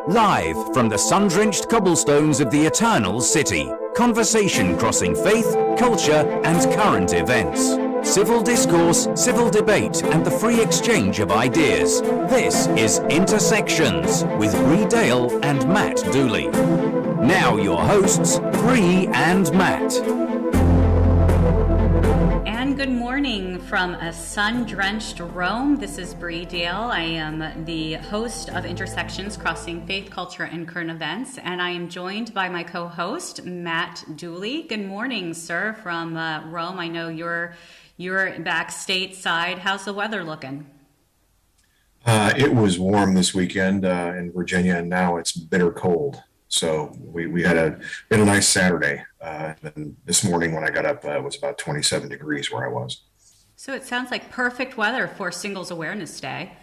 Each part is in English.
Live from the sun-drenched cobblestones of the Eternal City, conversation crossing faith, culture, and current events. Civil discourse, civil debate, and the free exchange of ideas. This is Intersections with Bree Dail and Matt Dooley. Now your hosts, Bree and Matt. And good morning from a sun-drenched Rome. This is Bree Dail. I am the host of Intersections Crossing Faith, Culture, and Current Events, and I am joined by my co-host, Matt Dooley. Good morning, sir, from Rome. I know you're back stateside. How's the weather looking? It was warm this weekend in Virginia, and now it's bitter cold. So we had a nice Saturday. And this morning when I got up, it was about 27 degrees where I was. So it sounds like perfect weather for Singles Awareness Day.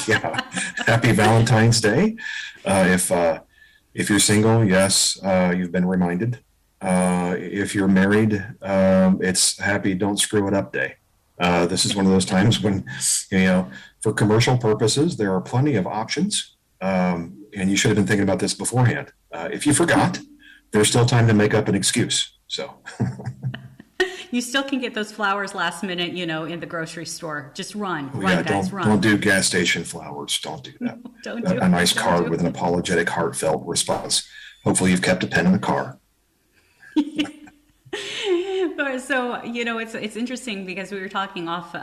Yeah. Happy Valentine's Day. If you're single, yes, you've been reminded. If you're married, it's Happy Don't Screw It Up Day. This is one of those times when, for commercial purposes, there are plenty of options. And you should have been thinking about this beforehand. If you forgot, there's still time to make up an excuse. So you still can get those flowers last minute, in the grocery store. Just run, guys, run. Don't do gas station flowers. Don't do that. Don't do a nice card with an apologetic, heartfelt response. Hopefully you've kept a pen in the car. So it's interesting because we were talking off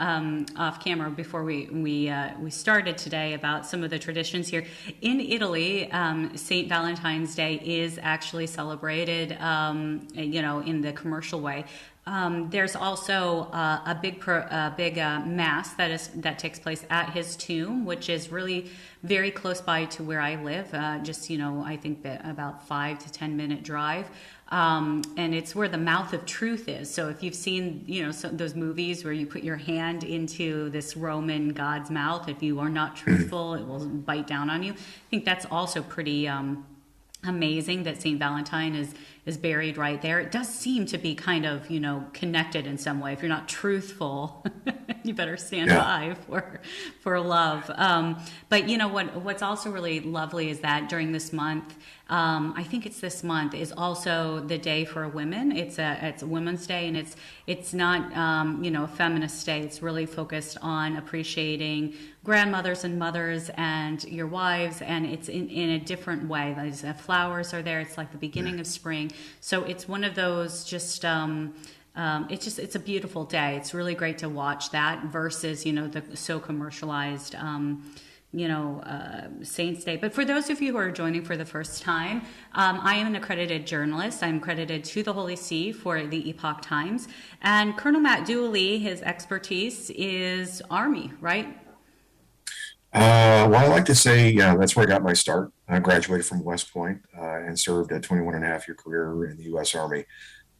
camera before we started today about some of the traditions here in Italy. St. Valentine's Day is actually celebrated, in the commercial way. There's also a big mass that takes place at his tomb, which is really very close by to where I live. I think about 5 to 10 minute drive. And it's where the mouth of truth is. So if you've seen, those movies where you put your hand into this Roman god's mouth, if you are not truthful, it will bite down on you. I think that's also pretty amazing that St. Valentine is buried right there. It does seem to be kind of, connected in some way. If you're not truthful, you better stand by for love. But what's also really lovely is that during this month, I think it's this month, is also the day for women. It's a Women's Day, and it's not a feminist day. It's really focused on appreciating grandmothers and mothers and your wives, and it's in a different way. Those flowers are there. It's like the beginning of spring. So it's one of those it's a beautiful day. It's really great to watch that versus, the so commercialized, Saints Day. But for those of you who are joining for the first time, I am an accredited journalist. I'm credited to the Holy See for the Epoch Times. And Colonel Matt Dooley, his expertise is Army, right? Well, I like to say, that's where I got my start. I graduated from West Point and served a 21-and-a-half-year career in the U.S. Army.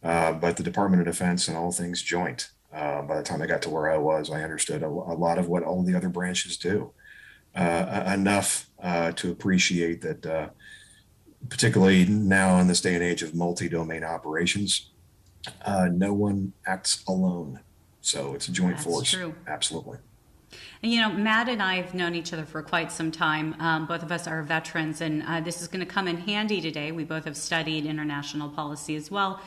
But the Department of Defense and all things joint. By the time I got to where I was, I understood a lot of what all the other branches do. Enough to appreciate that, particularly now in this day and age of multi-domain operations, no one acts alone. So it's a joint force. True. Absolutely. And, Matt and I have known each other for quite some time. Both of us are veterans, and this is going to come in handy today. We both have studied international policy as well,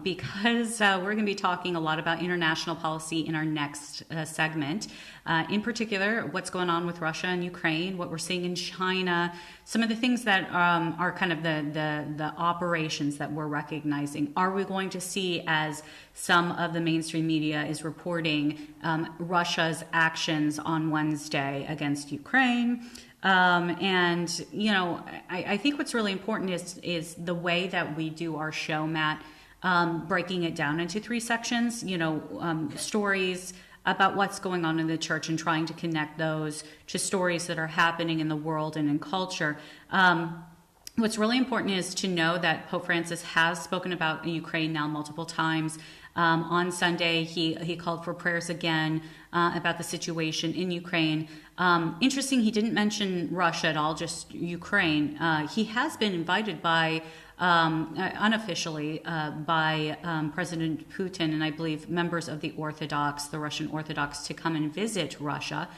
because we're going to be talking a lot about international policy in our next segment. In particular, what's going on with Russia and Ukraine, what we're seeing in China, some of the things that are kind of the operations that we're recognizing. Are we going to see, as some of the mainstream media is reporting, Russia's actions on Wednesday against Ukraine? I think what's really important is the way that we do our show, Matt, breaking it down into 3 sections, stories about what's going on in the church and trying to connect those to stories that are happening in the world and in culture. What's really important is to know that Pope Francis has spoken about Ukraine now multiple times. On Sunday, he called for prayers again about the situation in Ukraine. Interesting, he didn't mention Russia at all, just Ukraine. He has been invited by unofficially by President Putin and I believe members of the Russian Orthodox, to come and visit Russia.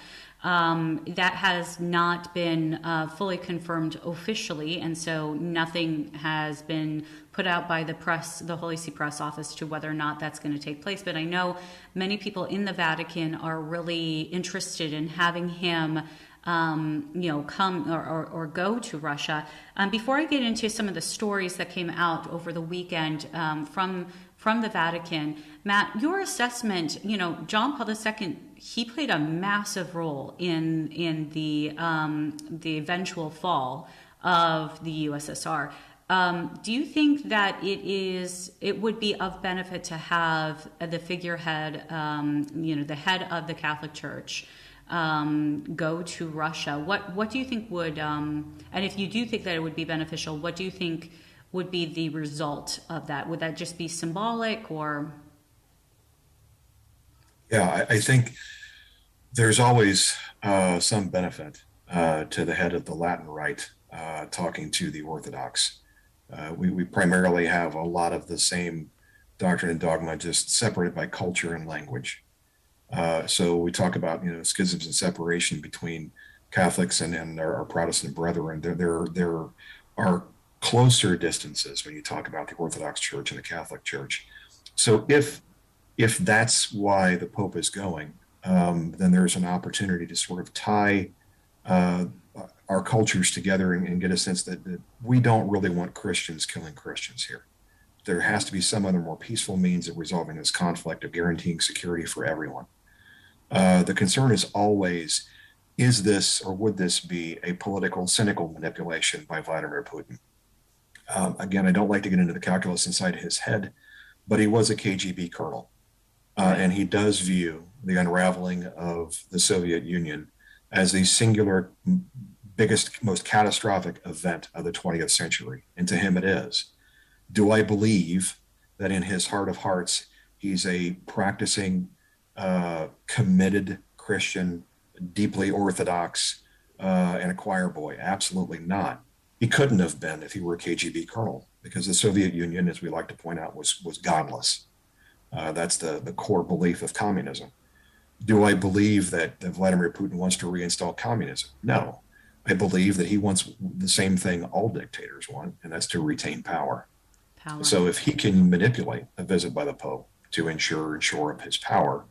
That has not been fully confirmed officially, and so nothing has been put out by the press, the Holy See Press Office, to whether or not that's going to take place. But I know many people in the Vatican are really interested in having him come or go to Russia. Before I get into some of the stories that came out over the weekend from the Vatican, Matt, your assessment, John Paul II, he played a massive role in the eventual fall of the USSR. Do you think that it would be of benefit to have the figurehead, the head of the Catholic Church, go to Russia? What do you think would, and if you do think that it would be beneficial, what do you think would be the result of that? Would that just be symbolic, or? Yeah, I think there's always some benefit to the head of the Latin Rite talking to the Orthodox. We primarily have a lot of the same doctrine and dogma, just separated by culture and language. So we talk about schisms and separation between Catholics and our Protestant brethren. There are closer distances when you talk about the Orthodox Church and the Catholic Church. So if that's why the Pope is going, then there's an opportunity to sort of tie our cultures together and get a sense that we don't really want Christians killing Christians here. There has to be some other more peaceful means of resolving this conflict, of guaranteeing security for everyone. The concern is always, is this or would this be a political, cynical manipulation by Vladimir Putin? Again, I don't like to get into the calculus inside his head, but he was a KGB colonel. And he does view the unraveling of the Soviet Union as the singular, biggest, most catastrophic event of the 20th century. And to him it is. Do I believe that in his heart of hearts, he's a practicing, committed Christian, deeply Orthodox, and a choir boy? Absolutely not. He couldn't have been if he were a KGB colonel, because the Soviet Union, as we like to point out, was godless. That's the core belief of communism. Do I believe that Vladimir Putin wants to reinstall communism? No. I believe that he wants the same thing all dictators want, and that's to retain power. So if he can manipulate a visit by the Pope to ensure and shore up his power,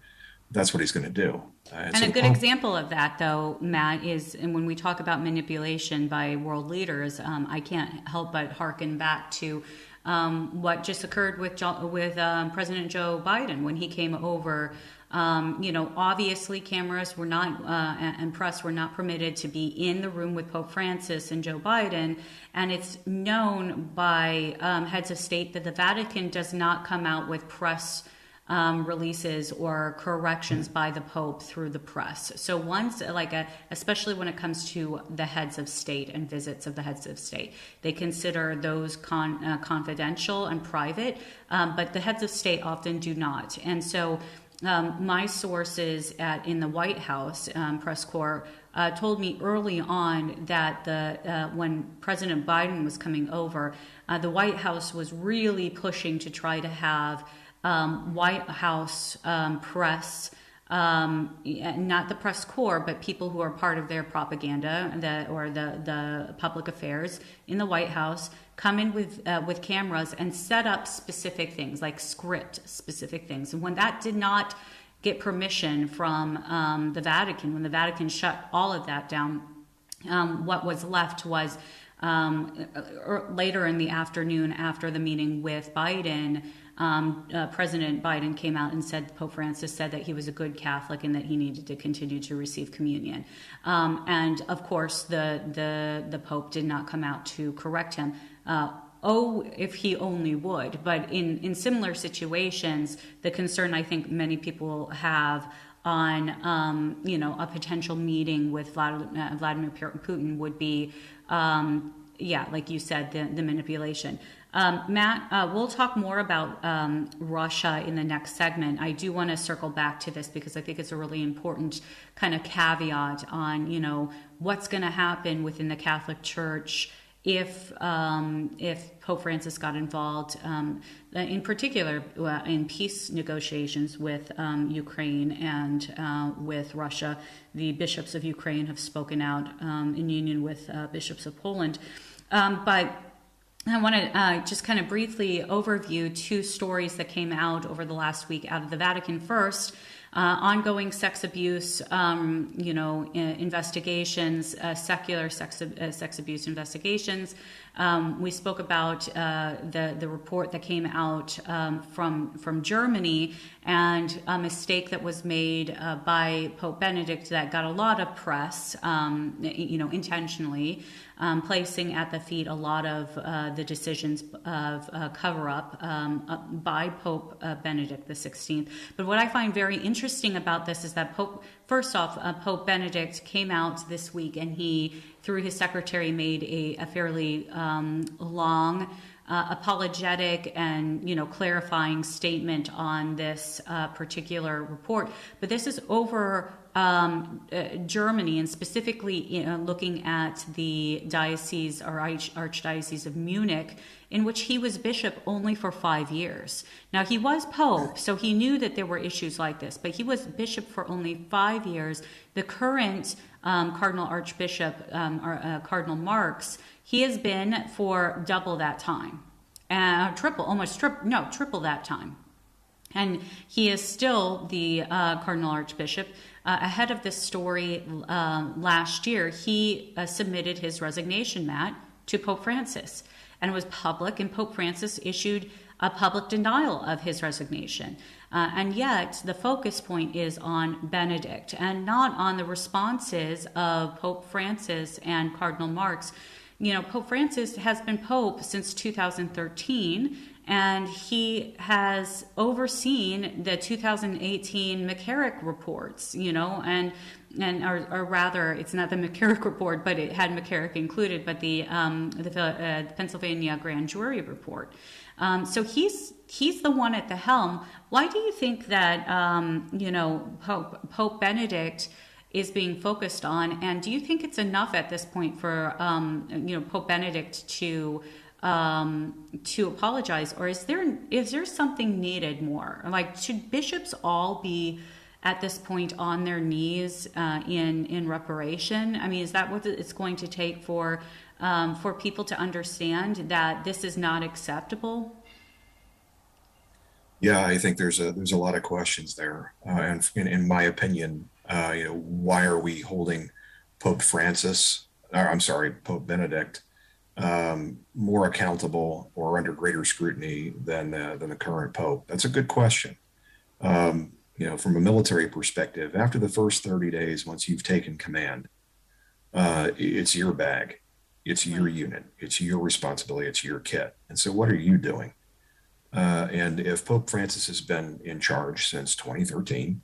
that's what he's going to do. And so a good example of that, though, Matt, is, and when we talk about manipulation by world leaders, I can't help but hearken back to what just occurred with President Joe Biden when he came over. Obviously cameras were not and press were not permitted to be in the room with Pope Francis and Joe Biden. And it's known by heads of state that the Vatican does not come out with press releases or corrections by the Pope through the press. So once, especially when it comes to the heads of state and visits of the heads of state, they consider those confidential and private, but the heads of state often do not. And so my sources in the White House press corps told me early on that when President Biden was coming over, the White House was really pushing to try to have White House press, not the press corps, but people who are part of their propaganda the public affairs in the White House come in with cameras and set up specific things, like script specific things. And when that did not get permission from the Vatican, when the Vatican shut all of that down, what was left was later in the afternoon after the meeting with Biden, President Biden came out and said, Pope Francis said that he was a good Catholic and that he needed to continue to receive communion. And of course, the Pope did not come out to correct him. If he only would. But in similar situations, the concern I think many people have on a potential meeting with Vladimir Putin would be, like you said, the manipulation. Matt, we'll talk more about Russia in the next segment. I do want to circle back to this because I think it's a really important kind of caveat on, what's going to happen within the Catholic Church if Pope Francis got involved, in particular in peace negotiations with Ukraine and with Russia. The bishops of Ukraine have spoken out in union with bishops of Poland. But I want to just kind of briefly overview two stories that came out over the last week out of the Vatican. First, ongoing sex abuse, investigations, secular sex abuse investigations. We spoke about the report that came out from Germany, and a mistake that was made by Pope Benedict that got a lot of press, intentionally, placing at the feet a lot of the decisions of cover-up by Pope Benedict XVI. But what I find very interesting about this is that Pope Benedict came out this week, and he, through his secretary, made a fairly long, apologetic and clarifying statement on this particular report. But this is over Germany, and specifically looking at the diocese or archdiocese of Munich, in which he was bishop only for 5 years. Now, he was pope, so he knew that there were issues like this, but he was bishop for only 5 years. The current Cardinal Archbishop, Cardinal Marx, he has been for double that time, triple that time. And he is still the Cardinal Archbishop. Ahead of this story last year, he submitted his resignation mat to Pope Francis. And it was public, and Pope Francis issued a public denial of his resignation. And yet, the focus point is on Benedict and not on the responses of Pope Francis and Cardinal Marx. Pope Francis has been Pope since 2013, and he has overseen the 2018 McCarrick reports, or rather, it's not the McCarrick report, but it had McCarrick included, but the Pennsylvania grand jury report. So he's the one at the helm. Why do you think that Pope Benedict is being focused on, and do you think it's enough at this point for Pope Benedict to apologize, or is there something needed more? Like, should bishops all be at this point on their knees in reparation? I mean, is that what it's going to take for people to understand that this is not acceptable? Yeah, I think there's a lot of questions there, and in my opinion, why are we holding Pope Benedict more accountable or under greater scrutiny than the current Pope? That's a good question. From a military perspective, after the first 30 days, once you've taken command, it's your bag, it's your unit, it's your responsibility, it's your kit. And so what are you doing? And if Pope Francis has been in charge since 2013,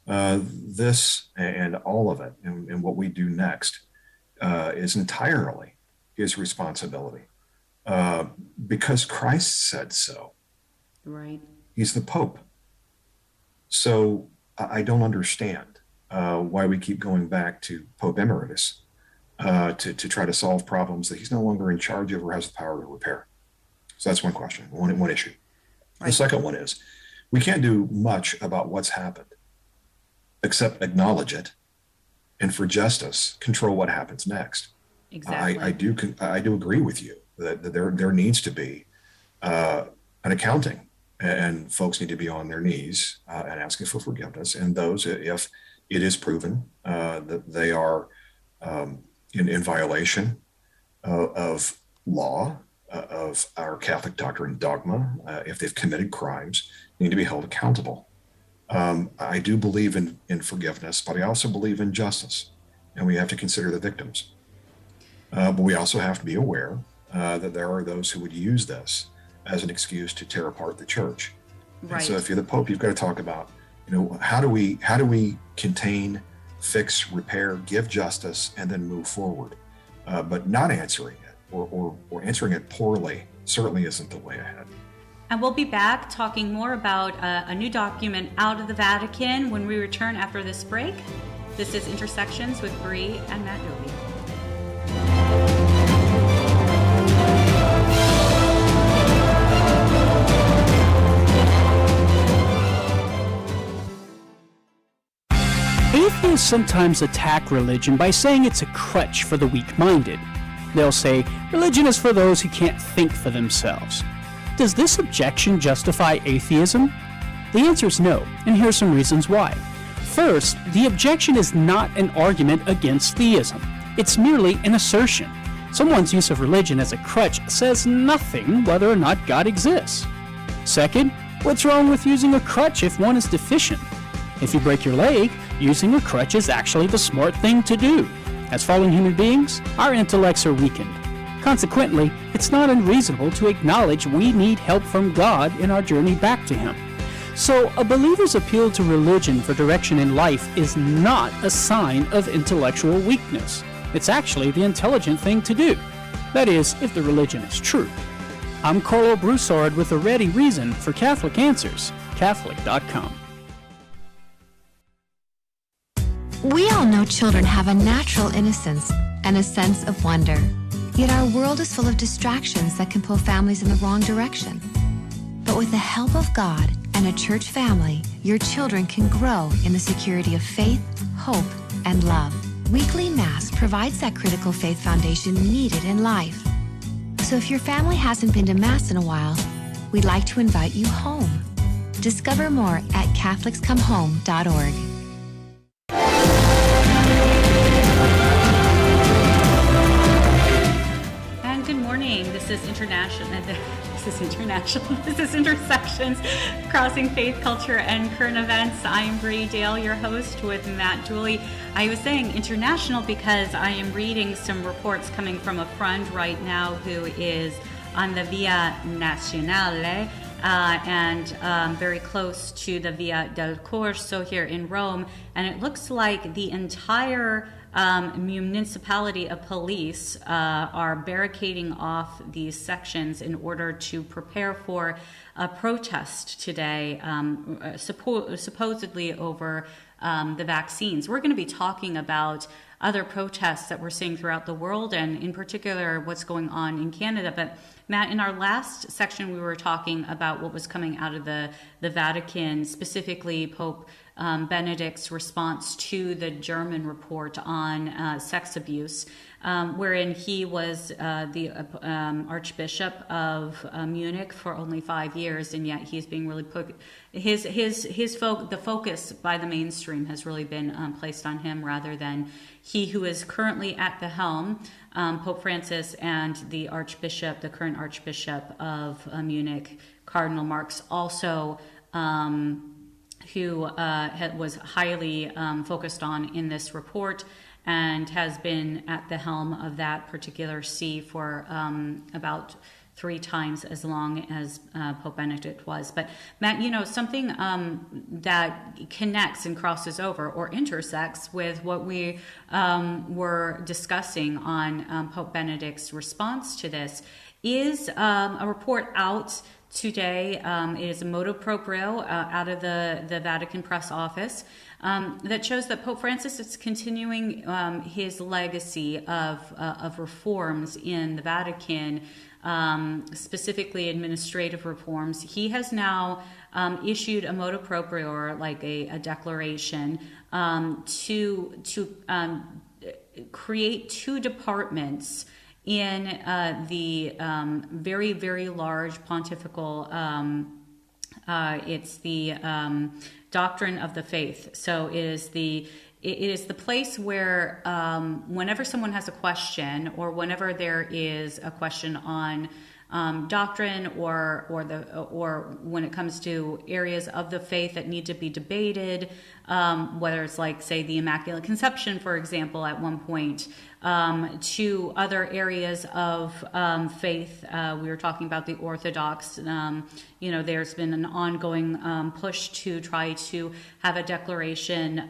this and all of it and what we do next is entirely his responsibility, because Christ said so. Right. He's the Pope. So I don't understand why we keep going back to Pope Emeritus to try to solve problems that he's no longer in charge of or has the power to repair. So that's one question, one issue. Right. The second one is, we can't do much about what's happened except acknowledge it, and for justice, control what happens next. Exactly. I do agree with you that there needs to be an accounting, and folks need to be on their knees and asking for forgiveness. And those, if it is proven that they are in violation of law, of our Catholic doctrine and dogma, if they've committed crimes, need to be held accountable. I do believe in forgiveness, but I also believe in justice, and we have to consider the victims. But we also have to be aware that there are those who would use this as an excuse to tear apart the church. Right. And so if you're the Pope, you've got to talk about, how do we contain, fix, repair, give justice, and then move forward. But not answering it or answering it poorly certainly isn't the way ahead. And we'll be back talking more about a new document out of the Vatican when we return after this break. This is Intersections with Bree and Matt Doby. People sometimes attack religion by saying it's a crutch for the weak-minded. They'll say, religion is for those who can't think for themselves. Does this objection justify atheism? The answer is no, and here are some reasons why. First, the objection is not an argument against theism. It's merely an assertion. Someone's use of religion as a crutch says nothing whether or not God exists. Second, what's wrong with using a crutch if one is deficient? If you break your leg, using a crutch is actually the smart thing to do. As fallen human beings, our intellects are weakened. Consequently, it's not unreasonable to acknowledge we need help from God in our journey back to Him. So, a believer's appeal to religion for direction in life is not a sign of intellectual weakness. It's actually the intelligent thing to do. That is, if the religion is true. I'm Carlo Broussard with a ready reason for Catholic Answers, Catholic.com. We all know children have a natural innocence and a sense of wonder. Yet our world is full of distractions that can pull families in the wrong direction. But with the help of God and a church family, your children can grow in the security of faith, hope, and love. Weekly Mass provides that critical faith foundation needed in life. So if your family hasn't been to Mass in a while, we'd like to invite you home. Discover more at CatholicsComeHome.org. Good morning. This is International. This is Intersections, Crossing Faith, Culture, and Current Events. I'm Bree Dail, your host, with Matt Dooley. I was saying international because I am reading some reports coming from a friend right now who is on the Via Nazionale and very close to the Via del Corso here in Rome. And it looks like the entire municipality of police are barricading off these sections in order to prepare for a protest today, supposedly over the vaccines. We're going to be talking about other protests that we're seeing throughout the world, and in particular what's going on in Canada. But Matt, in our last section we were talking about what was coming out of the Vatican, specifically Pope Benedict's response to the German report on sex abuse, wherein he was the Archbishop of Munich for only 5 years, and yet he's being really put the focus by the mainstream has really been placed on him rather than he who is currently at the helm, Pope Francis, and the current Archbishop of Munich, Cardinal Marx, also who was highly focused on in this report and has been at the helm of that particular see for about 3 times as long as Pope Benedict was. But Matt, something that connects and crosses over or intersects with what we were discussing on Pope Benedict's response to this is a report out today. It is a motu proprio out of the Vatican press office that shows that Pope Francis is continuing his legacy of reforms in the Vatican, specifically administrative reforms. He has now issued a motu proprio, or like a declaration, to create 2 departments in the very, very large pontifical, it's the doctrine of the faith. So it is the place where whenever someone has a question, or whenever there is a question on doctrine, or when it comes to areas of the faith that need to be debated, whether it's like, say, the Immaculate Conception, for example, at one point, to other areas of faith. We were talking about the Orthodox. There's been an ongoing push to try to have a declaration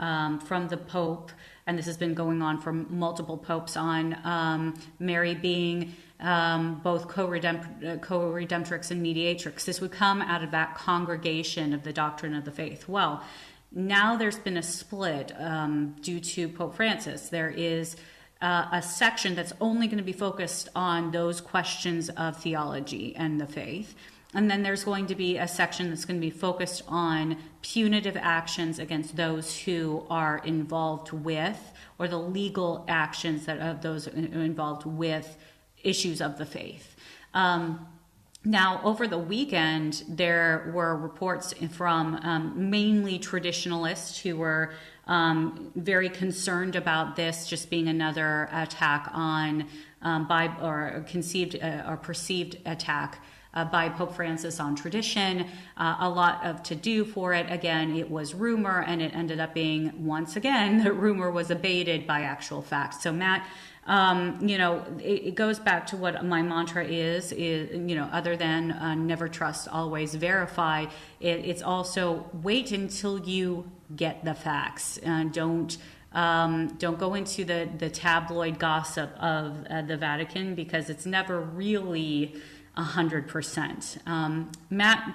from the Pope, and this has been going on for multiple popes, on Mary being both co-redemptrix and mediatrix. This would come out of that congregation of the doctrine of the faith. Well, now there's been a split due to Pope Francis. There is a section that's only going to be focused on those questions of theology and the faith. And then there's going to be a section that's going to be focused on punitive actions against those who are involved with, or the legal actions that of those involved with issues of the faith. Now, over the weekend, there were reports from mainly traditionalists who were very concerned about this just being another attack on or conceived or perceived attack by Pope Francis on tradition. A lot of to do for it. Again, it was rumor, and it ended up being, once again, the rumor was abated by actual facts. So, Matt, it goes back to what my mantra is other than never trust, always verify. It's also wait until you get the facts. Don't go into the tabloid gossip of the Vatican, because it's never really 100%. Matt,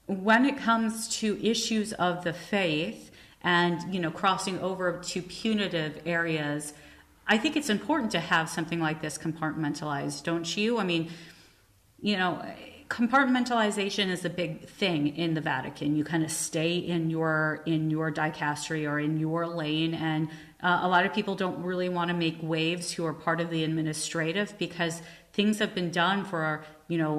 when it comes to issues of the faith and, crossing over to punitive areas, I think it's important to have something like this compartmentalized, don't you? I mean, compartmentalization is a big thing in the Vatican. You kind of stay in your dicastery or in your lane, and a lot of people don't really want to make waves who are part of the administrative, because things have been done for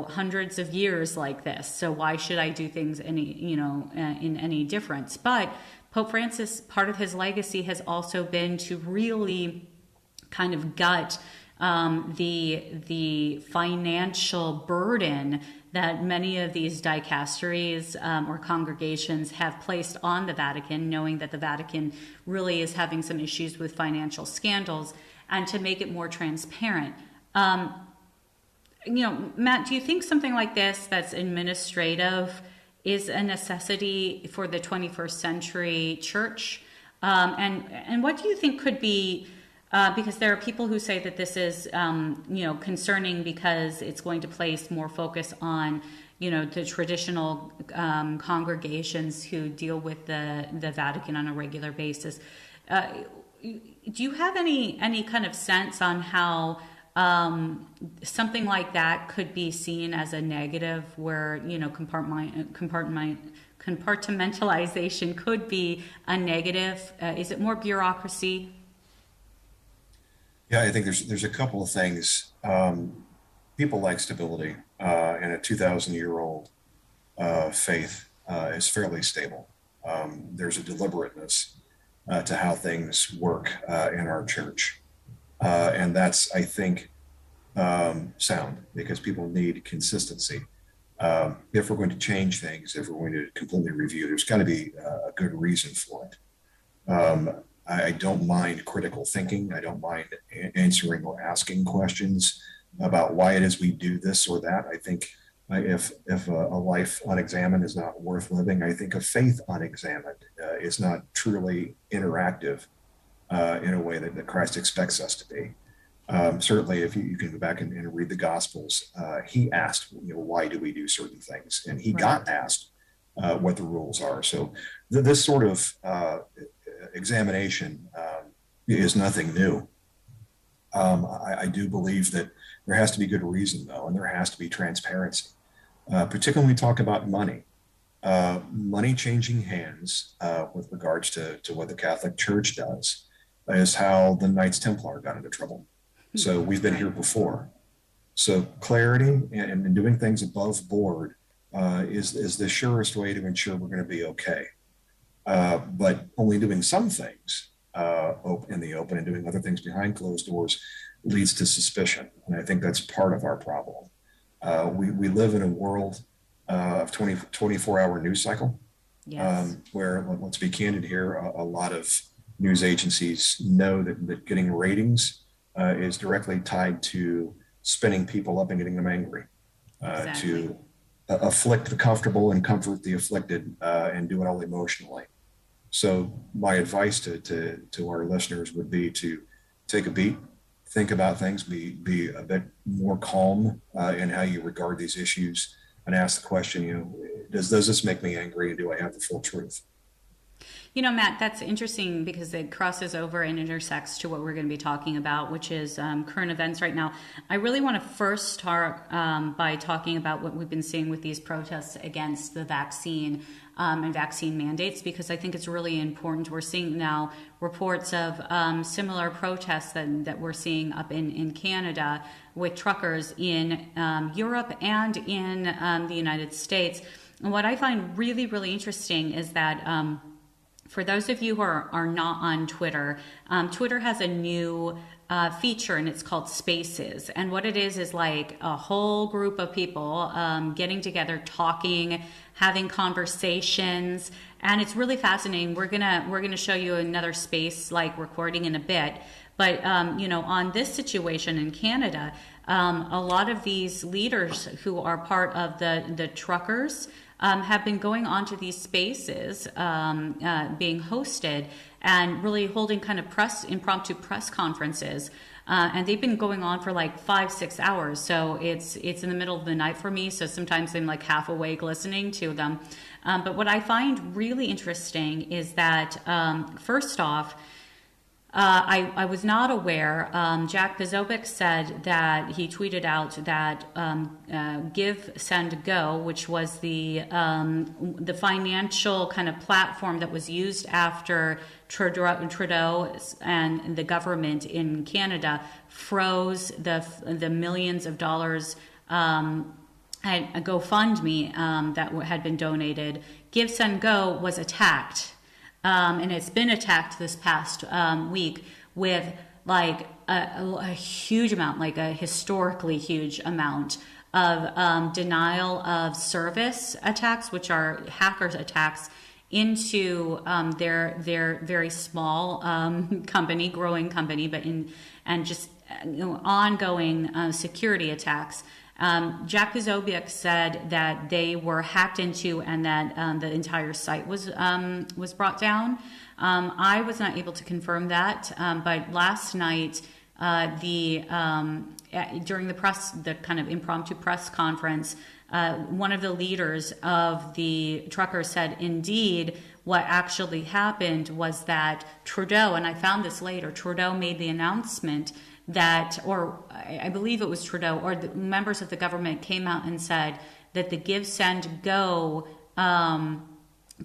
hundreds of years like this. So why should I do things in any difference? But Pope Francis, part of his legacy has also been to really kind of gut the financial burden that many of these dicasteries or congregations have placed on the Vatican, knowing that the Vatican really is having some issues with financial scandals, and to make it more transparent. Matt, do you think something like this that's administrative is a necessity for the 21st century church? And what do you think could be, because there are people who say that this is, concerning because it's going to place more focus on, the traditional congregations who deal with the Vatican on a regular basis. Do you have any kind of sense on how something like that could be seen as a negative, where compartmentalization could be a negative? Is it more bureaucracy? Yeah, I think there's a couple of things. People like stability, and a 2,000-year-old faith is fairly stable. There's a deliberateness to how things work in our church. And that's, I think, sound, because people need consistency. If we're going to change things, if we're going to completely review, there's got to be a good reason for it. I don't mind critical thinking. I don't mind answering or asking questions about why it is we do this or that. I think if a life unexamined is not worth living, I think a faith unexamined is not truly interactive in a way that Christ expects us to be. Certainly, if you can go back and read the Gospels, he asked, why do we do certain things? And he got asked what the rules are. So this sort of examination is nothing new. I do believe that there has to be good reason, though, and there has to be transparency, particularly when we talk about money. Money changing hands with regards to what the Catholic Church does is how the Knights Templar got into trouble. So we've been here before. So clarity and doing things above board is the surest way to ensure we're going to be okay. But only doing some things in the open and doing other things behind closed doors leads to suspicion. And I think that's part of our problem. We live in a world of 24-hour news cycle, where, let's be candid here, a lot of news agencies know that getting ratings is directly tied to spinning people up and getting them angry, to afflict the comfortable and comfort the afflicted, and do it all emotionally. So my advice to our listeners would be to take a beat, think about things, be a bit more calm in how you regard these issues, and ask the question, does this make me angry, and do I have the full truth? Matt, that's interesting because it crosses over and intersects to what we're going to be talking about, which is current events right now. I really want to first start by talking about what we've been seeing with these protests against the vaccine and vaccine mandates, because I think it's really important. We're seeing now reports of similar protests that we're seeing up in Canada with truckers in Europe and in the United States. And what I find really, really interesting is that for those of you who are not on Twitter, Twitter has a new feature, and it's called Spaces. And what it is like a whole group of people getting together, talking, having conversations, and it's really fascinating. We're gonna show you another space like recording in a bit. But on this situation in Canada, a lot of these leaders who are part of the truckers have been going onto these spaces being hosted and really holding kind of impromptu press conferences. And they've been going on for like 5-6 hours. So it's in the middle of the night for me. So sometimes I'm like half awake listening to them. But what I find really interesting is that first off, I was not aware. Jack Posobiec said that he tweeted out that Give, Send, Go, which was the financial kind of platform that was used after Trudeau and the government in Canada froze the millions of dollars at a GoFundMe that had been donated. Give, Send, Go was attacked. And it's been attacked this past week with like a huge amount, like a historically huge amount of denial of service attacks, which are hackers attacks into their very small company, growing company, but just ongoing security attacks. Jack Posobiec said that they were hacked into and that the entire site was brought down. I was not able to confirm that, but last night, during the kind of impromptu press conference, one of the leaders of the truckers said, indeed, what actually happened was that Trudeau, and I found this later, Trudeau made the announcement that, or I believe it was Trudeau, or the members of the government came out and said that the Give, Send, Go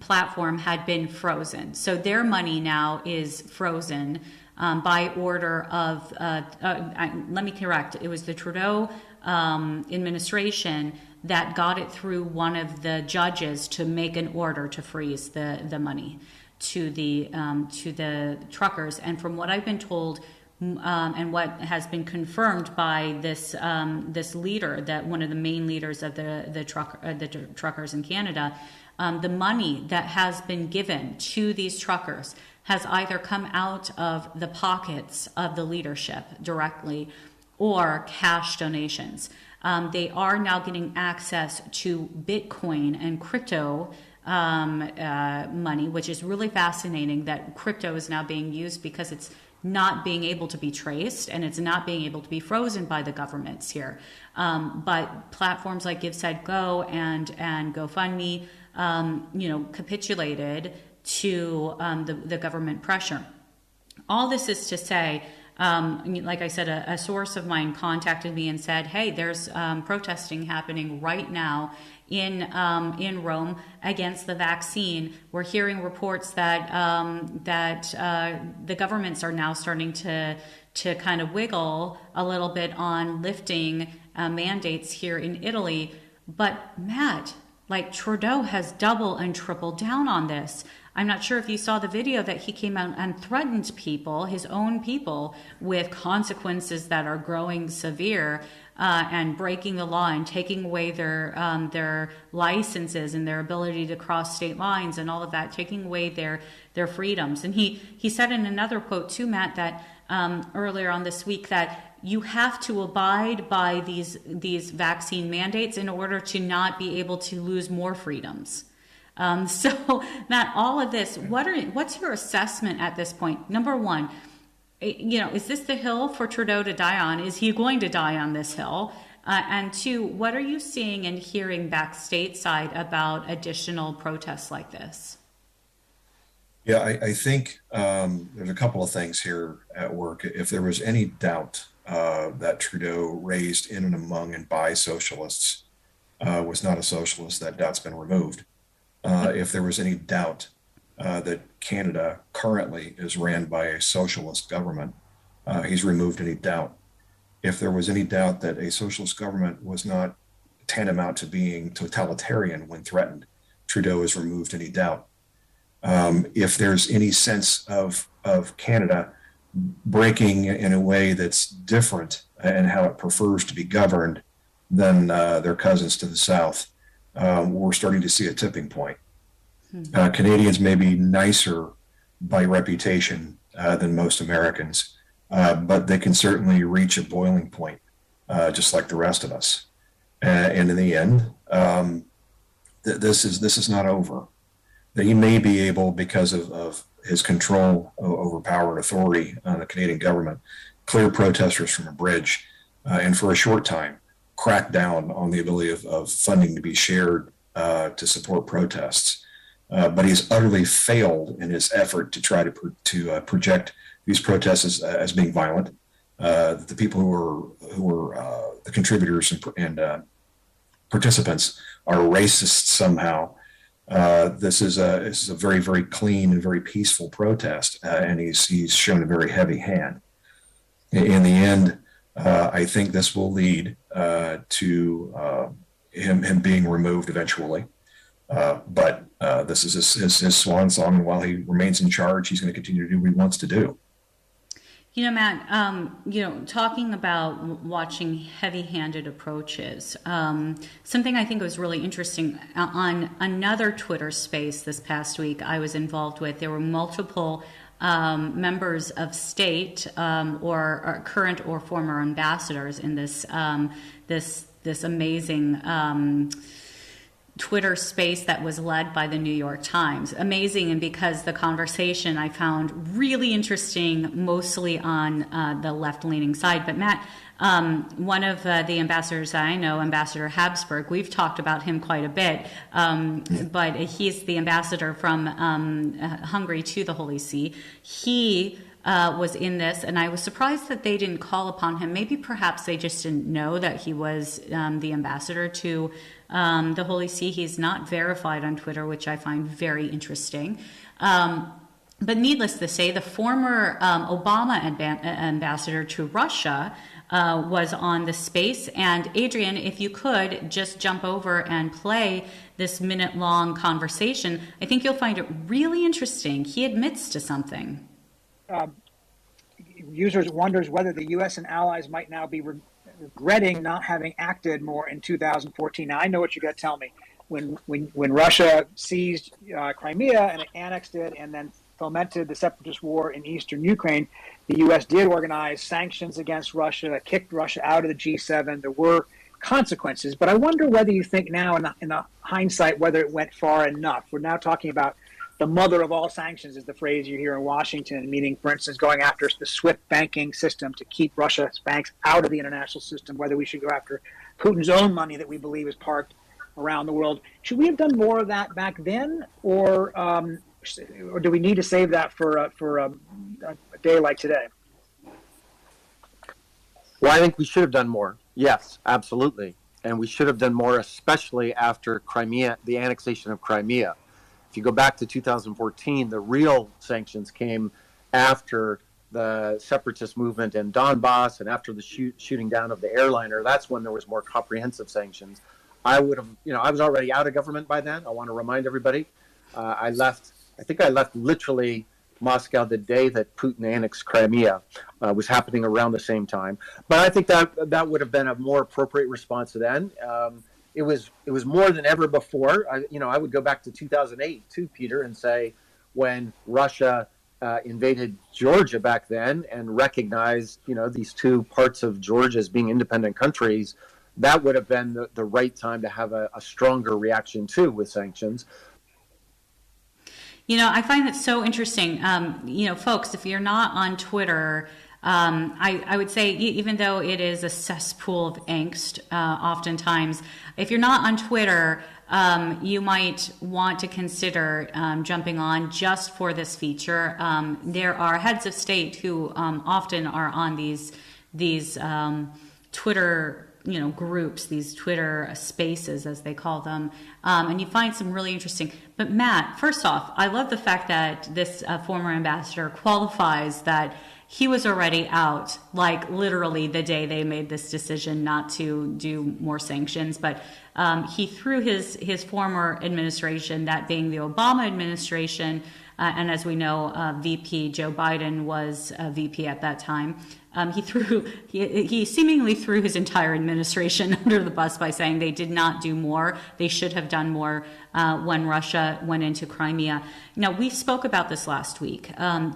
platform had been frozen. So their money now is frozen by order of, let me correct, it was the Trudeau administration that got it through one of the judges to make an order to freeze the money to the truckers. And from what I've been told, and what has been confirmed by this leader, that one of the main leaders of the truckers in Canada, the money that has been given to these truckers has either come out of the pockets of the leadership directly or cash donations. They are now getting access to Bitcoin and crypto money, which is really fascinating that crypto is now being used because it's not being able to be traced and it's not being able to be frozen by the governments here. But platforms like Give, Send, Go and GoFundMe, capitulated to the government pressure. All this is to say, like I said, a source of mine contacted me and said, hey, there's protesting happening right now in Rome against the vaccine. We're hearing reports that the governments are now starting to kind of wiggle a little bit on lifting mandates here in Italy. But Matt, like Trudeau has double and triple down on this. I'm not sure if you saw the video that he came out and threatened people, his own people, with consequences that are growing severe and breaking the law and taking away their licenses and their ability to cross state lines and all of that, taking away their freedoms. And he said in another quote too, Matt, that earlier on this week, that you have to abide by these vaccine mandates in order to not be able to lose more freedoms. So Matt, all of this, what's your assessment at this point? Number one, is this the hill for Trudeau to die on? Is he going to die on this hill? And two, what are you seeing and hearing back stateside about additional protests like this? Yeah, I think there's a couple of things here at work. If there was any doubt that Trudeau, raised in and among and by socialists, was not a socialist, that doubt's been removed. If there was any doubt that Canada currently is ran by a socialist government, he's removed any doubt. If there was any doubt that a socialist government was not tantamount to being totalitarian when threatened, Trudeau has removed any doubt. If there's any sense of Canada breaking in a way that's different and how it prefers to be governed than their cousins to the south, we're starting to see a tipping point. Canadians may be nicer by reputation than most Americans, but they can certainly reach a boiling point, just like the rest of us. And in the end, this is not over. That he may be able, because of his control over power and authority on the Canadian government, clear protesters from a bridge, and for a short time crack down on the ability of funding to be shared to support protests. But he's utterly failed in his effort to try to project these protests as being violent. The people who are the contributors and participants are racist somehow. This is a very, very clean and very peaceful protest, and he's shown a very heavy hand. In the end, I think this will lead to him being removed eventually. But this is his swan song, and while he remains in charge, he's going to continue to do what he wants to do. You know, Matt, talking about watching heavy-handed approaches, something I think was really interesting on another Twitter space this past week I was involved with, there were multiple members of state or current or former ambassadors in this amazing Twitter space that was led by the New York Times. Amazing, and because the conversation I found really interesting, mostly on the left-leaning side. But Matt, one of the ambassadors that I know, Ambassador Habsburg, we've talked about him quite a bit, but he's the ambassador from Hungary to the Holy See. He was in this, and I was surprised that they didn't call upon him. Maybe perhaps they just didn't know that he was the ambassador to the Holy See. He's not verified on Twitter, which I find very interesting. But needless to say, the former Obama ambassador to Russia was on the space. And Adrian, if you could just jump over and play this minute-long conversation, I think you'll find it really interesting. He admits to something. Users wonders whether the U.S. and allies might now be regretting not having acted more in 2014. Now, I know what you got to tell me. When Russia seized Crimea and annexed it and then fomented the separatist war in eastern Ukraine, the U.S. did organize sanctions against Russia, kicked Russia out of the G7. There were consequences. But I wonder whether you think now, in the hindsight, whether it went far enough. We're now talking about the mother of all sanctions is the phrase you hear in Washington, meaning, for instance, going after the SWIFT banking system to keep Russia's banks out of the international system, whether we should go after Putin's own money that we believe is parked around the world. Should we have done more of that back then, or do we need to save that for a day like today? Well, I think we should have done more. Yes, absolutely. And we should have done more, especially after Crimea, the annexation of Crimea. If you go back to 2014, the real sanctions came after the separatist movement in Donbass and after the shooting down of the airliner. That's when there was more comprehensive sanctions. I would have, I was already out of government by then. I want to remind everybody. I think I left literally Moscow the day that Putin annexed Crimea. Was happening around the same time. But I think that would have been a more appropriate response then. It was more than ever before. I would go back to 2008 too, Peter, and say when Russia invaded Georgia back then and recognized, these two parts of Georgia as being independent countries, that would have been the right time to have a stronger reaction too with sanctions. I find that so interesting. Folks, if you're not on Twitter, I would say, even though it is a cesspool of angst, oftentimes, if you're not on Twitter, you might want to consider jumping on just for this feature. There are heads of state who often are on these Twitter groups, these Twitter spaces, as they call them, and you find some really interesting. But Matt, first off, I love the fact that this former ambassador qualifies that he was already out, like literally the day they made this decision not to do more sanctions. But he threw his former administration, that being the Obama administration, and as we know, VP Joe Biden was VP at that time. He seemingly threw his entire administration under the bus by saying they did not do more. They should have done more when Russia went into Crimea. Now, we spoke about this last week.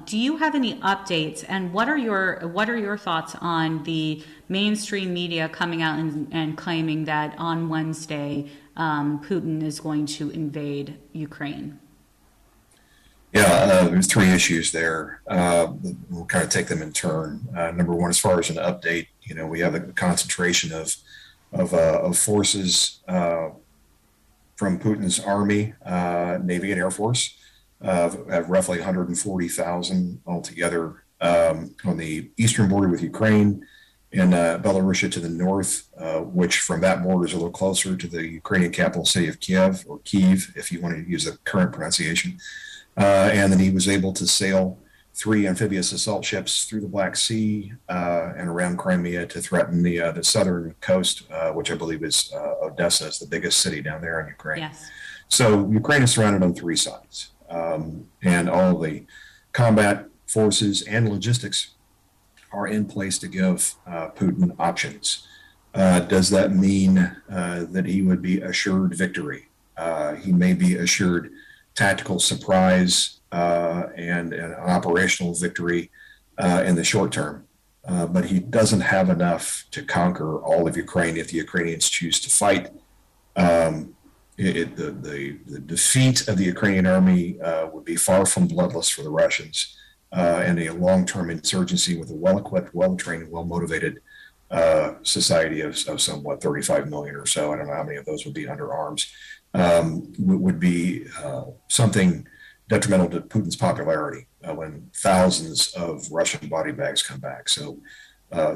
Do you have any updates, and what are your thoughts on the mainstream media coming out and claiming that on Wednesday Putin is going to invade Ukraine? Yeah, there's three issues there. We'll kind of take them in turn. Number one, as far as an update, we have a concentration of forces from Putin's army, Navy, and Air Force, at roughly 140,000 altogether on the eastern border with Ukraine and Belarusia to the north, which from that border is a little closer to the Ukrainian capital city of Kiev, or Kyiv, if you want to use the current pronunciation. And then he was able to sail 3 amphibious assault ships through the Black Sea and around Crimea to threaten the southern coast, which I believe is Odessa, is the biggest city down there in Ukraine. Yes. So Ukraine is surrounded on 3 sides, and all the combat forces and logistics are in place to give Putin options. Does that mean that he would be assured victory? He may be assured tactical surprise and an operational victory in the short term. But he doesn't have enough to conquer all of Ukraine if the Ukrainians choose to fight. The defeat of the Ukrainian army would be far from bloodless for the Russians, and a long-term insurgency with a well-equipped, well-trained, well-motivated society of somewhat 35 million or so. I don't know how many of those would be under arms. Would be something detrimental to Putin's popularity when thousands of Russian body bags come back. So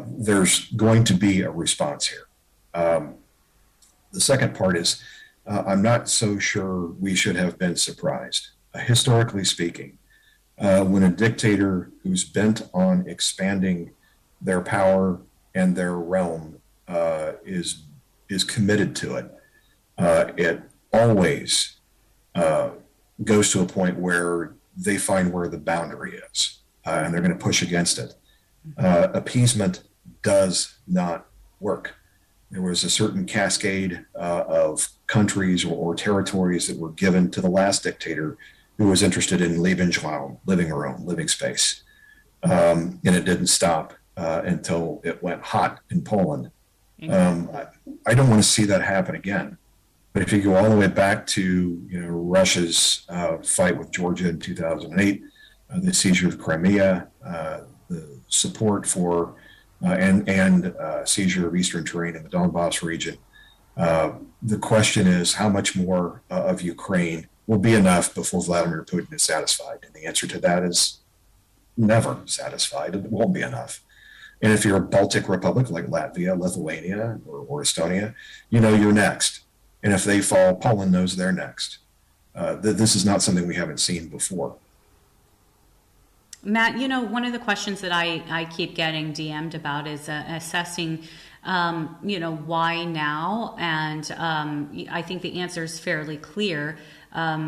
there's going to be a response here. The second part is I'm not so sure we should have been surprised. Historically speaking, when a dictator who's bent on expanding their power and their realm is committed to it, it always goes to a point where they find where the boundary is, and they're going to push against it. Appeasement does not work. There was a certain cascade of countries or territories that were given to the last dictator who was interested in Lebensraum, living room, living space. And it didn't stop until it went hot in Poland. I don't want to see that happen again. But if you go all the way back to Russia's fight with Georgia in 2008, the seizure of Crimea, the support for and seizure of eastern terrain in the Donbass region, the question is how much more of Ukraine will be enough before Vladimir Putin is satisfied? And the answer to that is never satisfied. It won't be enough. And if you're a Baltic republic like Latvia, Lithuania, or Estonia, you're next. And if they fall, Poland knows they're next. This is not something we haven't seen before. Matt, one of the questions that I keep getting DM'd about is assessing, why now? And I think the answer is fairly clear.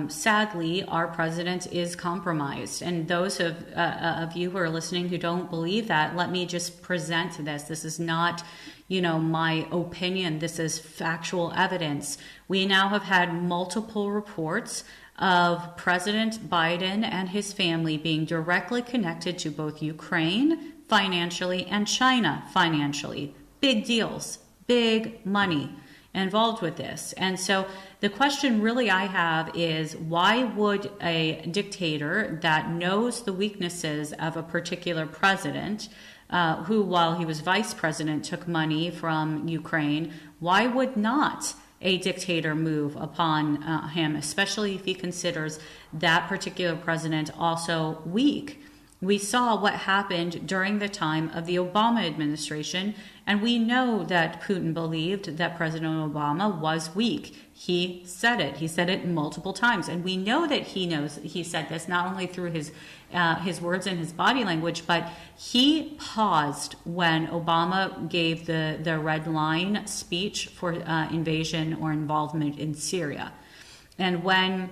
Sadly, our president is compromised. And those of you who are listening who don't believe that, let me just present this. This is not, my opinion. This is factual evidence. We now have had multiple reports of President Biden and his family being directly connected to both Ukraine financially and China financially. Big deals, big money involved with this. And so the question really I have is, why would a dictator that knows the weaknesses of a particular president who, while he was vice president, took money from Ukraine. Why would not a dictator move upon him, especially if he considers that particular president also weak? We saw what happened during the time of the Obama administration, and we know that Putin believed that President Obama was weak. He said it. He said it multiple times, and we know that he said this not only through his words and his body language, but he paused when Obama gave the red line speech for invasion or involvement in Syria, and when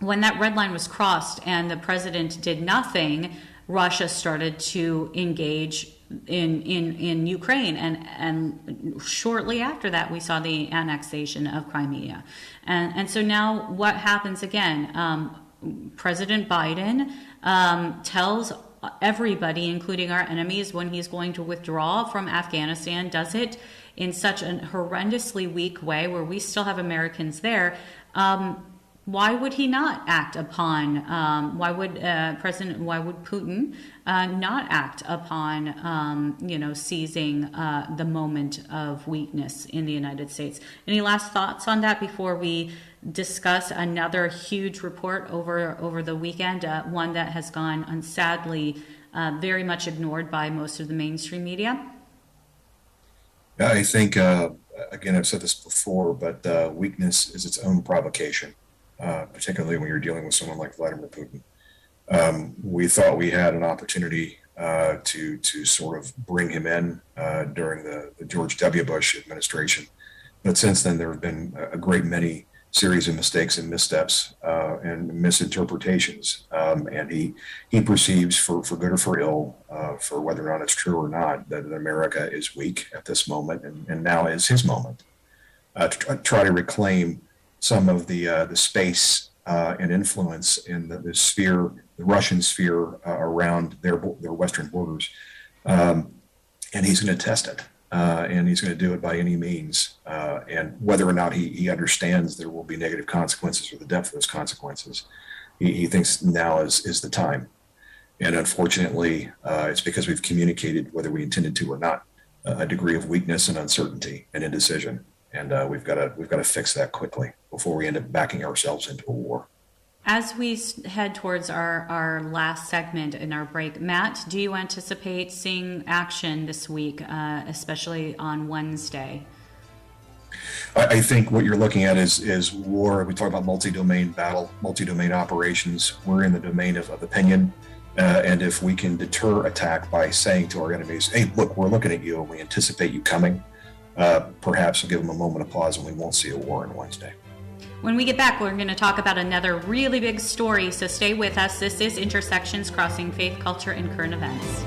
that red line was crossed and the president did nothing, Russia started to engage in Ukraine, and shortly after that we saw the annexation of Crimea, and so now what happens again? President Biden tells everybody, including our enemies, when he's going to withdraw from Afghanistan, does it in such a horrendously weak way where we still have Americans there. Why would he not act upon? Why would Putin not act upon, seizing the moment of weakness in the United States? Any last thoughts on that before we discuss another huge report over the weekend, one that has gone sadly very much ignored by most of the mainstream media? Yeah, I think, again, I've said this before, but weakness is its own provocation. Particularly when you're dealing with someone like Vladimir Putin. We thought we had an opportunity to sort of bring him in during the George W. Bush administration. But since then, there have been a great many series of mistakes and missteps and misinterpretations. And he perceives, for good or for ill, for whether or not it's true or not, that America is weak at this moment, and now is his moment to try to reclaim some of the space and influence in the sphere, the Russian sphere around their western borders, and he's going to test it, and he's going to do it by any means. And whether or not he understands there will be negative consequences or the depth of those consequences, he thinks now is the time. And unfortunately, it's because we've communicated, whether we intended to or not, a degree of weakness and uncertainty and indecision. And we've got to fix that quickly before we end up backing ourselves into a war. As we head towards our last segment in our break, Matt, do you anticipate seeing action this week, especially on Wednesday? I think what you're looking at is war. We talk about multi-domain battle, multi-domain operations. We're in the domain of opinion. And if we can deter attack by saying to our enemies, hey, look, we're looking at you and we anticipate you coming, perhaps we'll give them a moment of pause and we won't see a war on Wednesday. When we get back, we're going to talk about another really big story, so stay with us. This is Intersections, Crossing Faith, Culture, and Current Events.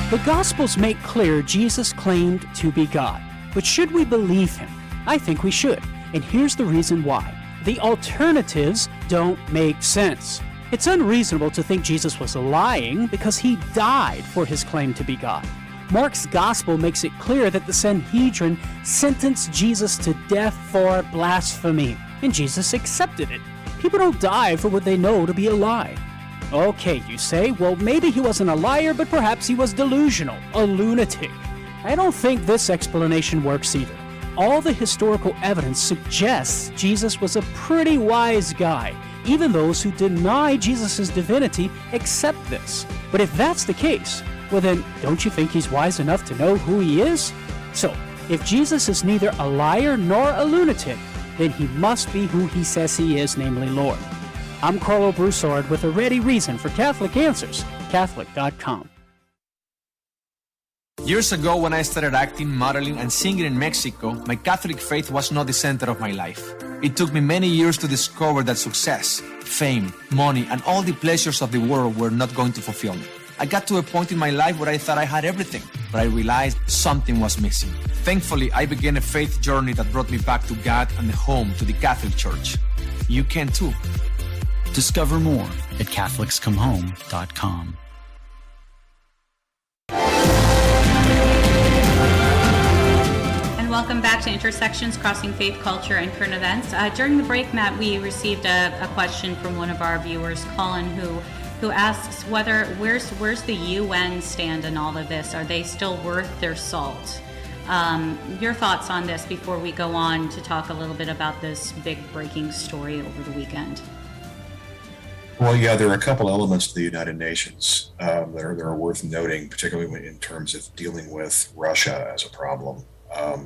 The Gospels make clear Jesus claimed to be God. But should we believe him? I think we should. And here's the reason why. The alternatives don't make sense. It's unreasonable to think Jesus was lying because he died for his claim to be God. Mark's Gospel makes it clear that the Sanhedrin sentenced Jesus to death for blasphemy, and Jesus accepted it. People don't die for what they know to be a lie. Okay, you say, well, maybe he wasn't a liar, but perhaps he was delusional, a lunatic. I don't think this explanation works either. All the historical evidence suggests Jesus was a pretty wise guy. Even those who deny Jesus' divinity accept this. But if that's the case, well then, don't you think he's wise enough to know who he is? So, if Jesus is neither a liar nor a lunatic, then he must be who he says he is, namely Lord. I'm Carlo Broussard with a ready reason for Catholic Answers, Catholic.com. Years ago, when I started acting, modeling, and singing in Mexico, my Catholic faith was not the center of my life. It took me many years to discover that success, fame, money, and all the pleasures of the world were not going to fulfill me. I got to a point in my life where I thought I had everything, but I realized something was missing. Thankfully, I began a faith journey that brought me back to God and home to the Catholic Church. You can too. Discover more at CatholicsComeHome.com. welcome back to Intersections, Crossing Faith, Culture, and Current Events. During the break, Matt, we received a question from one of our viewers, Colin, who asks where's the UN stand in all of this? Are they still worth their salt? Your thoughts on this before we go on to talk a little bit about this big breaking story over the weekend? Well, yeah, there are a couple elements to the United Nations that are worth noting, particularly in terms of dealing with Russia as a problem.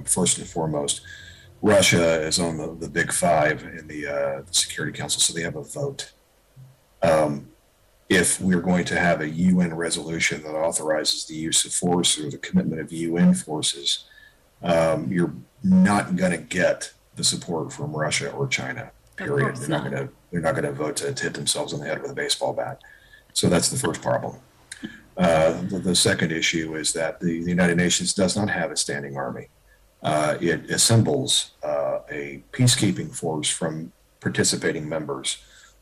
First and foremost, Russia is on the Big Five in the Security Council, so they have a vote. If we're going to have a UN resolution that authorizes the use of force or the commitment of UN forces, you're not going to get the support from Russia or China. Period. They're not going to vote to hit themselves on the head with a baseball bat. So that's the first problem. The second issue is that the United Nations does not have a standing army. It assembles a peacekeeping force from participating members,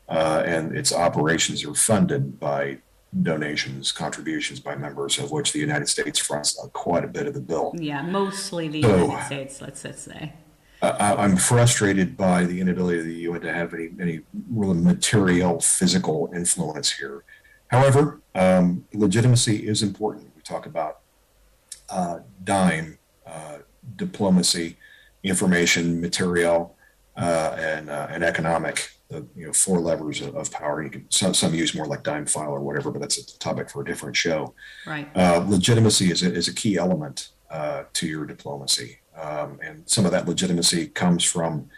and its operations are funded by donations, contributions by members, of which the United States fronts quite a bit of the bill. Yeah, mostly the United States, let's just say. I'm frustrated by the inability of the UN to have any real material, physical influence here. However, legitimacy is important. We talk about dime, diplomacy, information, material, and economic. Four levers of power. Some use more like dime file or whatever, but that's a topic for a different show. Right. Legitimacy is a key element to your diplomacy. And some of that legitimacy comes from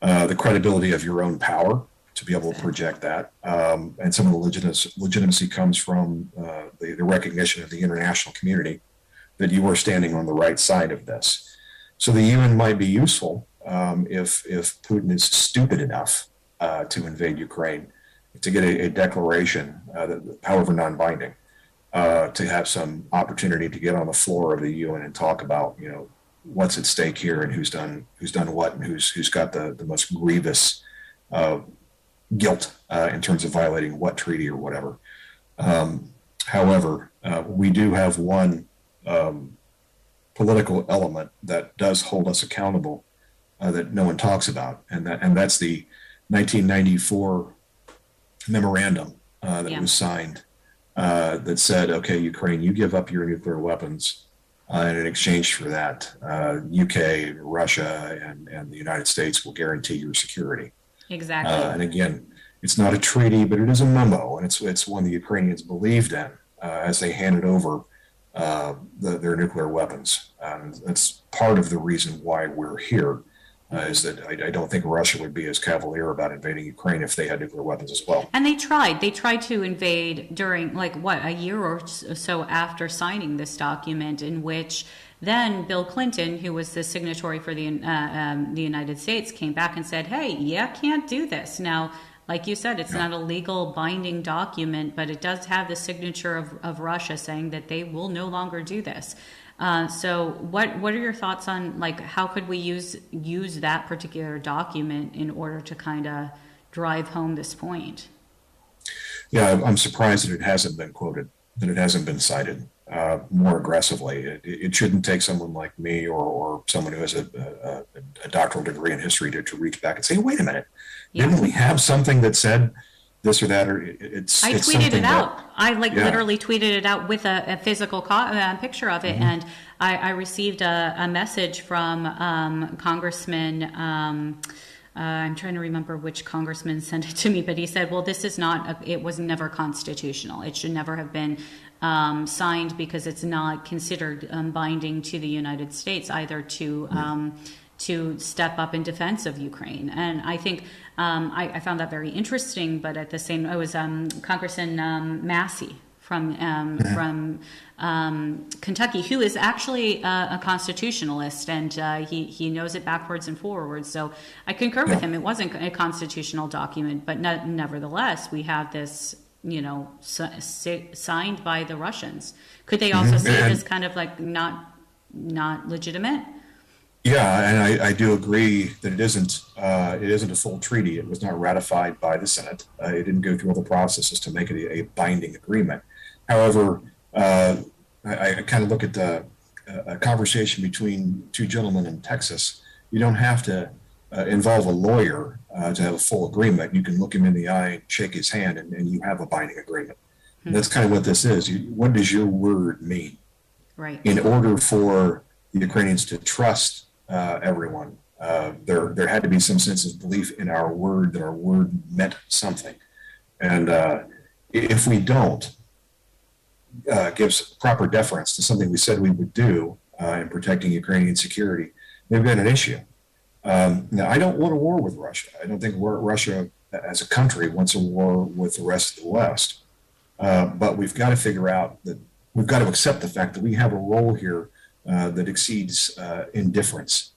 the credibility of your own power to be able to project that. And some of the legitimacy comes from the recognition of the international community that you are standing on the right side of this. So the UN might be useful if Putin is stupid enough to invade Ukraine, to get a declaration, however non-binding, to have some opportunity to get on the floor of the UN and talk about, what's at stake here and who's done what and who's got the most grievous guilt in terms of violating what treaty or whatever. However, we do have one political element that does hold us accountable that no one talks about, and that's the 1994 memorandum that was signed that said, okay, Ukraine, you give up your nuclear weapons. And in exchange for that, UK, Russia, and the United States will guarantee your security. Exactly. And again, it's not a treaty, but it is a memo, and it's one the Ukrainians believed in as they handed over their nuclear weapons. And that's part of the reason why we're here, is that I don't think Russia would be as cavalier about invading Ukraine if they had nuclear weapons as well. And they tried to invade during a year or so after signing this document, in which then Bill Clinton, who was the signatory for the United States, came back and said, hey, can't do this. Now, like you said, it's not a legal binding document, but it does have the signature of Russia saying that they will no longer do this. So what are your thoughts on how could we use that particular document in order to kind of drive home this point? Yeah, I'm surprised that it hasn't been quoted, that it hasn't been cited more aggressively. It shouldn't take someone like me or someone who has a doctoral degree in history to reach back and say, wait a minute, didn't we have something that said this or that, or I tweeted it out. I literally tweeted it out with a physical picture of it, and I received a message from Congressman. I'm trying to remember which congressman sent it to me, but he said, "Well, this is not. It was never constitutional. It should never have been signed because it's not considered binding to the United States either to step up in defense of Ukraine." And I think I found that very interesting. But at the same, it was Congressman Massey from Kentucky, who is actually a constitutionalist, and he knows it backwards and forwards. So I concur with him. It wasn't a constitutional document, but nevertheless, we have this, signed by the Russians. Could they also see it as kind of not legitimate? Yeah, and I do agree that it isn't a full treaty. It was not ratified by the Senate. It didn't go through all the processes to make it a binding agreement. However, I kind of look at a conversation between two gentlemen in Texas, you don't have to involve a lawyer to have a full agreement. You can look him in the eye and shake his hand, and you have a binding agreement. And that's kind of what this is. What does your word mean? Right. In order for the Ukrainians to trust everyone, there had to be some sense of belief in our word, that our word meant something. And if we don't give proper deference to something we said we would do in protecting Ukrainian security, they've got an issue. Now, I don't want a war with Russia. I don't think Russia as a country wants a war with the rest of the West. But we've got to figure out that we've got to accept the fact that we have a role here that exceeds indifference.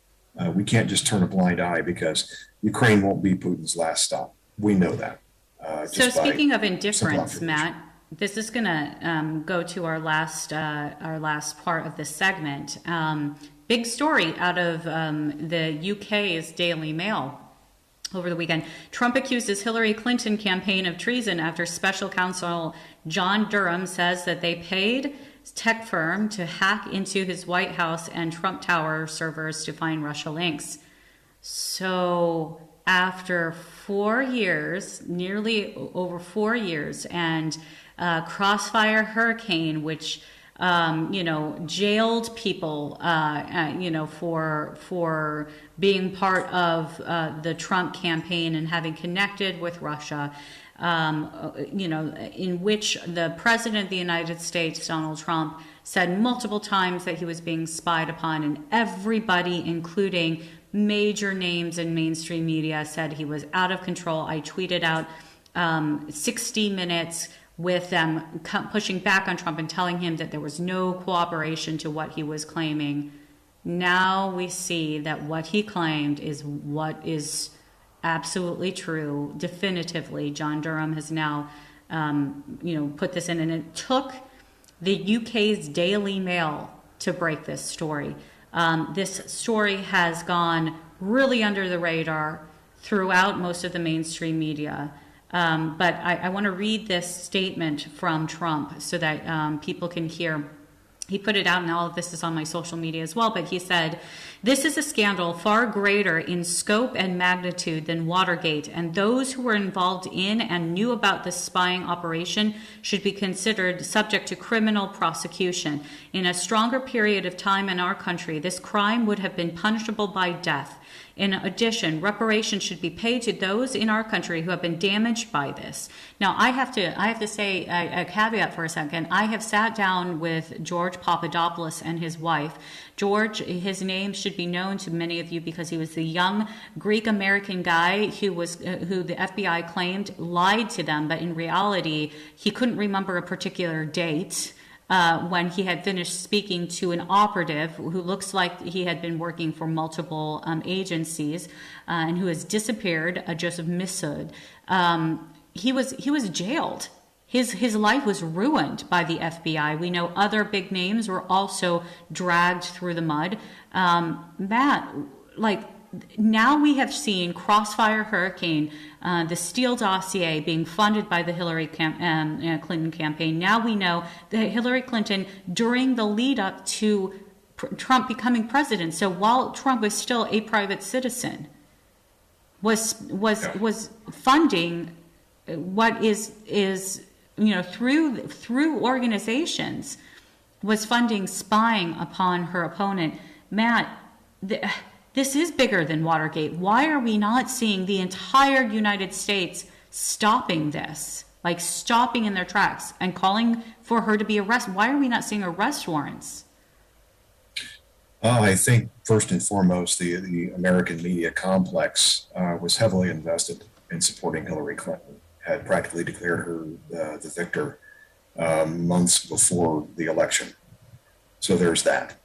We can't just turn a blind eye because Ukraine won't be Putin's last stop. We know that. So speaking of indifference, Matt, this is going to go to our last part of this segment. Big story out of the UK's Daily Mail over the weekend. Trump accuses Hillary Clinton campaign of treason after special counsel John Durham says that they paid tech firm to hack into his White House and Trump Tower servers to find Russia links. So after 4 years, nearly over 4 years, and Crossfire Hurricane, which jailed people, for being part of the Trump campaign and having connected with Russia, in which the President of the United States, Donald Trump, said multiple times that he was being spied upon, and everybody, including major names in mainstream media, said he was out of control. I tweeted out 60 minutes with them pushing back on Trump and telling him that there was no cooperation to what he was claiming. Now we see that what he claimed is what is absolutely true, definitively. John Durham has now, put this in, and it took the UK's Daily Mail to break this story. This story has gone really under the radar throughout most of the mainstream media. But I want to read this statement from Trump so that people can hear. He put it out, and all of this is on my social media as well, but he said, "This is a scandal far greater in scope and magnitude than Watergate, and those who were involved in and knew about this spying operation should be considered subject to criminal prosecution. In a stronger period of time in our country, this crime would have been punishable by death. In addition, reparations should be paid to those in our country who have been damaged by this." Now, I have to say a caveat for a second. I have sat down with George Papadopoulos and his wife. George, his name should be known to many of you because he was the young Greek-American guy who the FBI claimed lied to them, but in reality, he couldn't remember a particular date. When he had finished speaking to an operative who looks like he had been working for multiple agencies and who has disappeared, Joseph Missoud, he was jailed. His life was ruined by the FBI. We know other big names were also dragged through the mud. Matt, now we have seen Crossfire Hurricane, the Steele dossier being funded by the Hillary Clinton campaign. Now we know that Hillary Clinton, during the lead up to Trump becoming president, so while Trump was still a private citizen, was funding what is through organizations, was funding spying upon her opponent. Matt, this is bigger than Watergate. Why are we not seeing the entire United States stopping this, stopping in their tracks and calling for her to be arrested? Why are we not seeing arrest warrants? I think first and foremost, the American media complex was heavily invested in supporting Hillary Clinton, had practically declared her the victor months before the election. So there's that.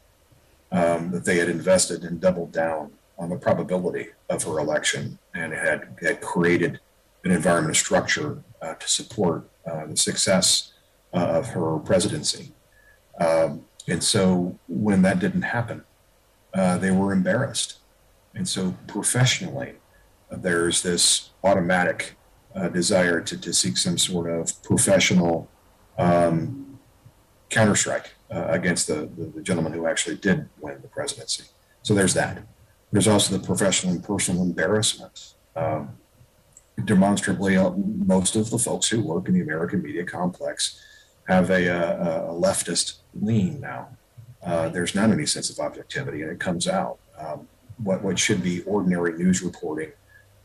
That they had invested and doubled down on the probability of her election and had created an environment of structure to support the success of her presidency. And so when that didn't happen, they were embarrassed. And so professionally, there's this automatic desire to seek some sort of professional counterstrike against the gentleman who actually did win the presidency. So there's that. There's also the professional and personal embarrassment. Demonstrably, most of the folks who work in the American media complex have a leftist lean now. There's not any sense of objectivity, and it comes out. What should be ordinary news reporting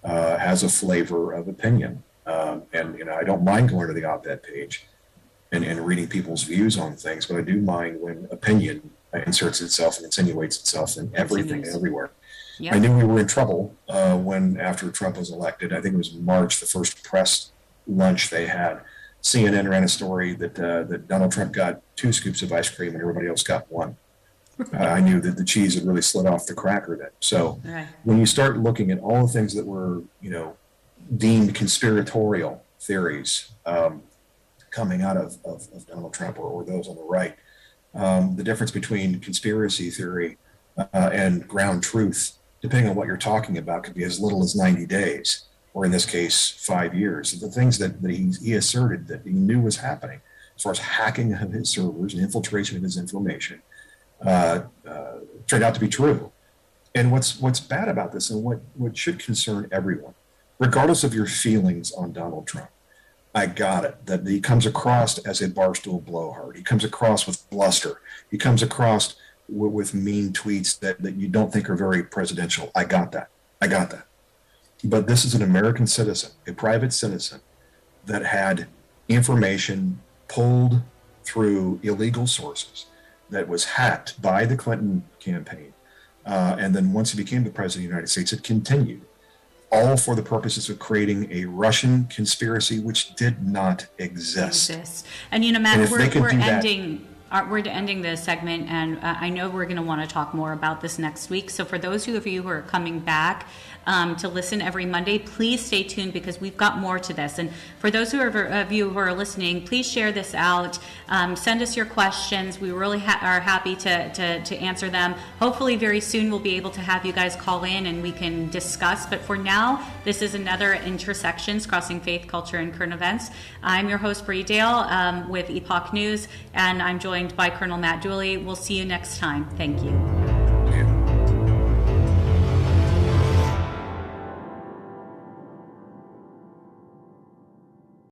has a flavor of opinion. And I don't mind going to the op-ed page and reading people's views on things, but I do mind when opinion inserts itself and insinuates itself in everything, everywhere. Yep. I knew we were in trouble when, after Trump was elected, I think it was March, the first press lunch they had, CNN ran a story that Donald Trump got 2 scoops of ice cream and everybody else got 1. I knew that the cheese had really slid off the cracker then. So when you start looking at all the things that were, deemed conspiratorial theories coming out of Donald Trump or those on the right, the difference between conspiracy theory and ground truth, depending on what you're talking about, could be as little as 90 days, or in this case, 5 years. The things that he asserted that he knew was happening, as far as hacking of his servers and infiltration of his information, turned out to be true. And what's bad about this, and what should concern everyone, regardless of your feelings on Donald Trump, I got it, that he comes across as a barstool blowhard. He comes across with bluster. He comes across with mean tweets that you don't think are very presidential. I got that. But this is an American citizen, a private citizen, that had information pulled through illegal sources, that was hacked by the Clinton campaign. And then once he became the president of the United States, it continued, all for the purposes of creating a Russian conspiracy which did not exist. And Matt, we're ending this segment, and I know we're going to want to talk more about this next week. So for those of you who are coming back to listen every Monday, please stay tuned, because we've got more to this. And for those of you who are listening, please share this out. Send us your questions. We really are happy to answer them. Hopefully very soon we'll be able to have you guys call in and we can discuss. But for now, this is another Intersections, Crossing Faith, Culture, and Current Events. I'm your host, Bree Dail, with Epoch News, and I'm joined by Colonel Matt Dooley. We'll see you next time. Thank you.